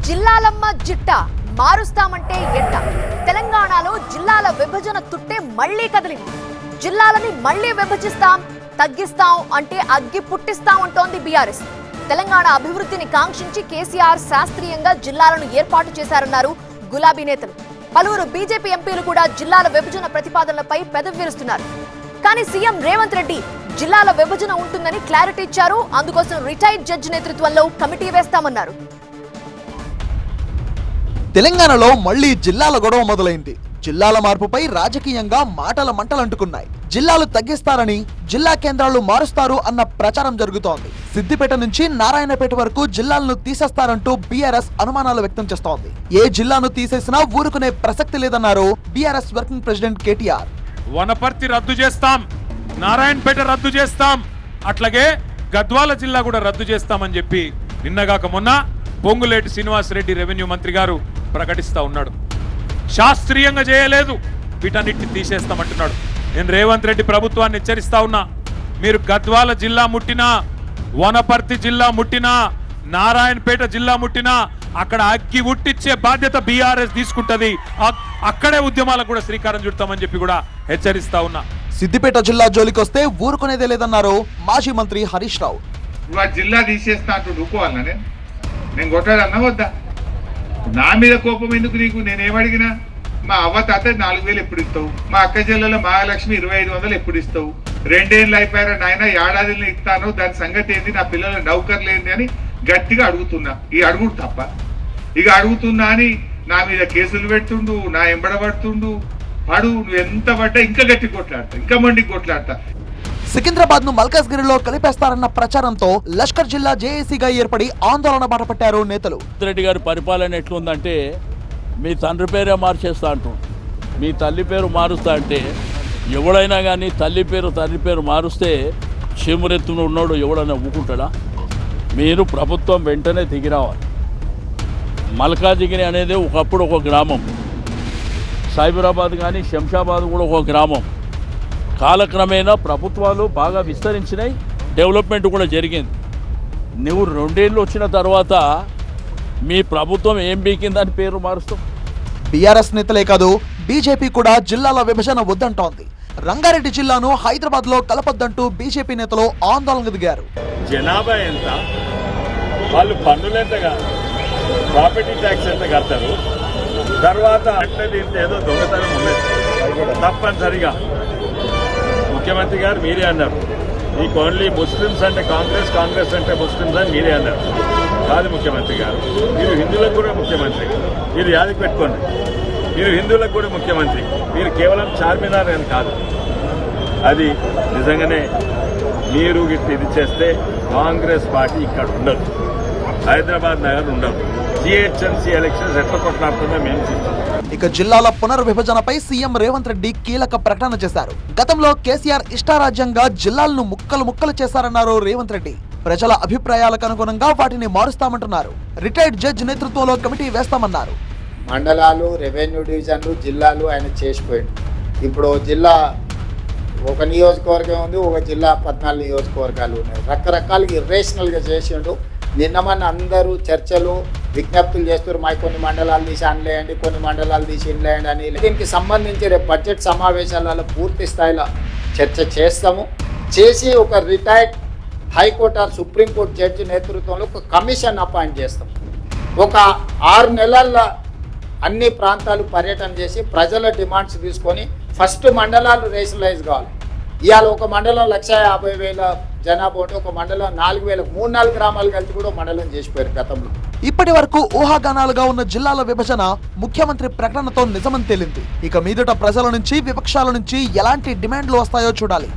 జిల్లాలమ్మ జిట్ట మారుస్తామంటే ఎట్ట తెలంగాణలో జిల్లాల విభజన తుట్టే మళ్లీ కదిలింది. జిల్లాలని మళ్లీ విభజిస్తాం, తగ్గిస్తాం అంటే అగ్గి పుట్టిస్తాం అంటోంది బీఆర్ఎస్. తెలంగాణ అభివృద్ధిని కాంక్షించి కేసీఆర్ శాస్త్రీయంగా జిల్లాలను ఏర్పాటు చేశారన్నారు గులాబీ నేతలు. పలువురు బీజేపీ ఎంపీలు కూడా జిల్లాల విభజన ప్రతిపాదనలపై పెదవి విరుస్తున్నారు. కానీ సీఎం రేవంత్ రెడ్డి జిల్లాల విభజన ఉంటుందని క్లారిటీ ఇచ్చారు. అందుకోసం రిటైర్డ్ జడ్జి నేతృత్వంలో కమిటీ వేస్తామన్నారు. తెలంగాణలో మళ్లీ జిల్లాల గొడవ మొదలైంది. జిల్లాల మార్పుపై రాజకీయంగా మాటల మంటలంటుకున్నాయి. జిల్లాలు తగ్గిస్తారని, జిల్లా కేంద్రాలు మారుస్తారు అన్న ప్రచారం జరుగుతోంది. సిద్దిపేట నుంచి నారాయణపేట వరకు జిల్లాలను తీసేస్తారంటూ బీఆర్ఎస్ అనుమానాలు వ్యక్తం చేస్తోంది. ఏ జిల్లాను తీసేసినా ఊరుకునే ప్రసక్తి లేదన్నారు BRS working president KTR. Wanaparthy రద్దు చేస్తాం, నారాయణపేట రద్దు చేస్తాం, అట్లాగే గద్వాల జిల్లా కూడా రద్దు చేస్తామని చెప్పి నిన్నగాక మొన్న పొంగులేటి శ్రీనివాసరెడ్డి రెవెన్యూ మంత్రి గారు ప్రకటిస్తా ఉన్నాడు. శాస్త్రీయంగా చేయలేదు, వీటన్నిటిని తీసేస్తామంటున్నాడు. నేను రేవంత్ రెడ్డి ప్రభుత్వాన్ని హెచ్చరిస్తా ఉన్నా, మీరు గద్వాల జిల్లా ముట్టినా, వనపర్తి జిల్లా ముట్టినా, నారాయణపేట జిల్లా ముట్టినా అక్కడ అగ్గి ఉట్టించే బాధ్యత బీఆర్ఎస్ తీసుకుంటది. అక్కడే ఉద్యమాలకు కూడా శ్రీకారం చుడతామని చెప్పి కూడా హెచ్చరిస్తా ఉన్నా. సిద్దిపేట జిల్లా జోలికొస్తే ఊరుకునేదే లేదన్నారు మాజీ మంత్రి హరీష్ రావు. జిల్లా తీసేస్తా అంటూ ఊరుకోవాలనే నేను కొట్టాడన్నా వద్దా? నా మీద కోపం ఎందుకు నీకు? నేనేమడిగినా? మా అవ్వ తాత 4,000 ఎప్పుడు ఇస్తావు? మా అక్క జిల్లాలో మహాలక్ష్మి 2,500 ఎప్పుడు ఇస్తావు? 2 ఏళ్ళు అయిపోయారా నాయన, ఏడాదిలో ఇస్తాను, దాని సంగతి ఏంది, నా పిల్లల నౌకర్లు ఏంది అని గట్టిగా అడుగుతున్నా. ఈ అడుగుడు తప్ప? ఇక అడుగుతున్నా అని నా మీద కేసులు పెడుతుండు, నా ఎంబడబడుతుండు. పడు, నువ్వు ఎంత పడ్డా ఇంకా గట్టి కొట్లాడతా, ఇంకా మండికి కొట్లాడతా. సికింద్రాబాద్ ను మల్కాజ్గిరిలో కలిపేస్తారన్న ప్రచారంతో లష్కర్ జిల్లా జేఏసీగా ఏర్పడి ఆందోళన బాటపట్టారు నేతలు. రెడ్డి గారి పరిపాలన ఎట్లుందంటే, మీ తండ్రి పేరే మార్చేస్తా అంటూ, మీ తల్లి పేరు మారుస్తా అంటే, ఎవడైనా కానీ తల్లి పేరు తండ్రి పేరు మారుస్తే చీమురెత్తున ఉన్నాడు ఎవడైనా ఊకుంటాడా? మీరు ప్రభుత్వం వెంటనే దిగి రావాలి. మల్కాజిగిరి అనేది ఒకప్పుడు ఒక గ్రామం, సైబరాబాద్ కానీ శంషాబాద్ కూడా ఒక గ్రామం. కాలక్రమేణా ప్రభుత్వాలు బాగా విస్తరించినాయి, డెవలప్మెంట్ కూడా జరిగింది. నువ్వు 2 ఏళ్ళు వచ్చిన తర్వాత మీ ప్రభుత్వం ఏం బీకిందని పేరు మారుస్తాం. బీఆర్ఎస్ నేతలే కాదు, బీజేపీ కూడా జిల్లాల విభజన వద్దంటోంది. రంగారెడ్డి జిల్లాను హైదరాబాద్ లో కలపొద్దంటూ బీజేపీ నేతలు ఆందోళన దిగారు. జనాభా ఎంత, వాళ్ళు పన్నులు ఎంతగా, ప్రాపర్టీ ట్యాక్స్ ఎంత కడతారు, తర్వాత అంటే దీంతో ఏదో దొంగతనం ఉన్నది. తప్పనిసరిగా ముఖ్యమంత్రి గారు మీరే అన్నారు, మీకు ఓన్లీ ముస్లిమ్స్ అంటే కాంగ్రెస్, కాంగ్రెస్ అంటే ముస్లిమ్స్ అని మీరే అన్నారు. కాదు ముఖ్యమంత్రి గారు, మీరు హిందువులకు కూడా ముఖ్యమంత్రి. మీరు యాదికి పెట్టుకోండి, మీరు హిందువులకు కూడా ముఖ్యమంత్రి. మీరు కేవలం చార్మినార్ అని కాదు. అది నిజంగానే మీరు ఇది చేస్తే కాంగ్రెస్ పార్టీ ఇక్కడ ఉండదు, హైదరాబాద్ నగర్ ఉండదు. జిహెచ్ఎంసీ ఎలక్షన్స్ ఎట్లా కొట్లాడుతుందో మేము చూస్తాం. ఇక జిల్లాల పునర్విభజనపై సీఎం రేవంత్ రెడ్డి కీలక ప్రకటన చేశారు. గతంలో కేసీఆర్ ఇష్టారాజ్యంగా జిల్లాలను ముక్కలు చేశారన్నారు రేవంత్ రెడ్డి. ప్రజల అభిప్రాయాలకు అనుగుణంగా వాటిని మారుస్తామంటున్నారు. రిటైర్డ్ జడ్జి నేతృత్వంలో కమిటీ వేస్తామన్నారు. మండలాలు, రెవెన్యూ డివిజన్లు, జిల్లాలు ఆయన చేసిపోయాడు. ఇప్పుడు జిల్లా ఒక నియోజకవర్గం ఉంది, ఒక జిల్లా 14 నియోజకవర్గాలు ఉన్నాయి. రకరకాలుగా ఇర్రేషనల్గా చేసిండు. నిన్నమన్న అందరూ చర్చలు, విజ్ఞప్తులు చేస్తారు, మా కొన్ని మండలాలు తీసి అనలేయండి, కొన్ని మండలాలు తీసి ఇన్లేయండి అని. దీనికి సంబంధించి రేపు బడ్జెట్ సమావేశాలలో పూర్తి స్థాయిలో చర్చ చేస్తాము. చేసి ఒక retired high court or supreme court judge నేతృత్వంలో ఒక కమిషన్ అపాయింట్ చేస్తాం. ఒక 6 నెలల్లో అన్ని ప్రాంతాలు పర్యటన చేసి ప్రజల డిమాండ్స్ తీసుకొని ఫస్ట్ మండలాలు రేషనలైజ్ కావాలి. ఇవాళ ఒక మండలం 150,000 జనాభా ఉంటే ఒక మండలం 4,000, 3-4 గ్రామాలు కలిసి కూడా మండలం చేసిపోయారు గతంలో. ఇప్పటి వరకు ఊహాగానాలుగా ఉన్న జిల్లాల విభజన ముఖ్యమంత్రి ప్రకటనతో నిజమని తేలింది. ఇక మీదట ప్రజల నుంచి, విపక్షాల నుంచి ఎలాంటి డిమాండ్లు వస్తాయో చూడాలి.